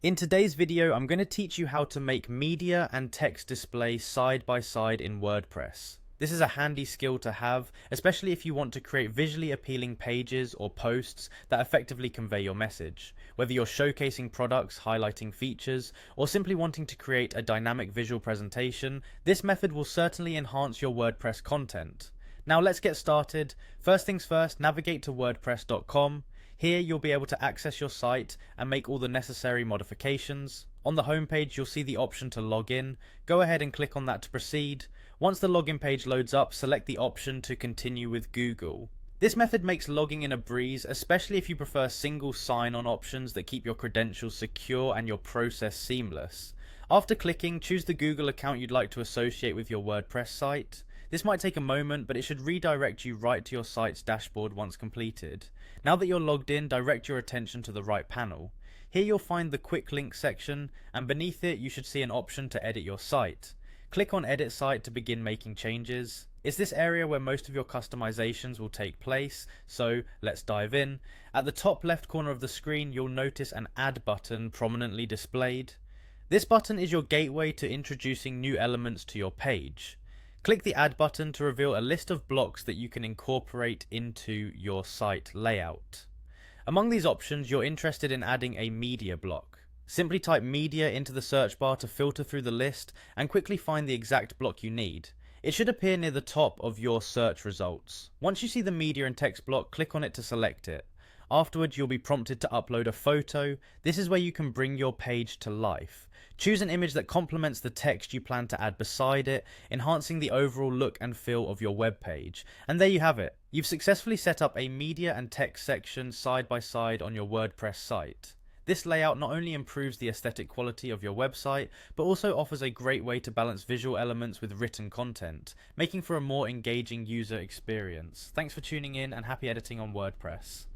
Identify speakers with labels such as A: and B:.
A: In today's video, I'm going to teach you how to make media and text display side by side in WordPress. This is a handy skill to have, especially if you want to create visually appealing pages or posts that effectively convey your message. Whether you're showcasing products, highlighting features, or simply wanting to create a dynamic visual presentation, this method will certainly enhance your WordPress content. Now let's get started. First things first, navigate to wordpress.com. Here you'll be able to access your site and make all the necessary modifications. On the homepage you'll see the option to log in. Go ahead and click on that to proceed. Once the login page loads up, select the option to continue with Google. This method makes logging in a breeze, especially if you prefer single sign-on options that keep your credentials secure and your process seamless. After clicking, choose the Google account you'd like to associate with your WordPress site. This might take a moment, but it should redirect you right to your site's dashboard once completed. Now that you're logged in, direct your attention to the right panel. Here you'll find the quick link section, and beneath it you should see an option to edit your site. Click on Edit Site to begin making changes. It's this area where most of your customizations will take place, so let's dive in. At the top left corner of the screen you'll notice an Add button prominently displayed. This button is your gateway to introducing new elements to your page. Click the Add button to reveal a list of blocks that you can incorporate into your site layout. Among these options, you're interested in adding a media block. Simply type media into the search bar to filter through the list and quickly find the exact block you need. It should appear near the top of your search results. Once you see the media and text block, click on it to select it. Afterwards, you'll be prompted to upload a photo. This is where you can bring your page to life. Choose an image that complements the text you plan to add beside it, enhancing the overall look and feel of your web page. And there you have it. You've successfully set up a media and text section side by side on your WordPress site. This layout not only improves the aesthetic quality of your website, but also offers a great way to balance visual elements with written content, making for a more engaging user experience. Thanks for tuning in and happy editing on WordPress.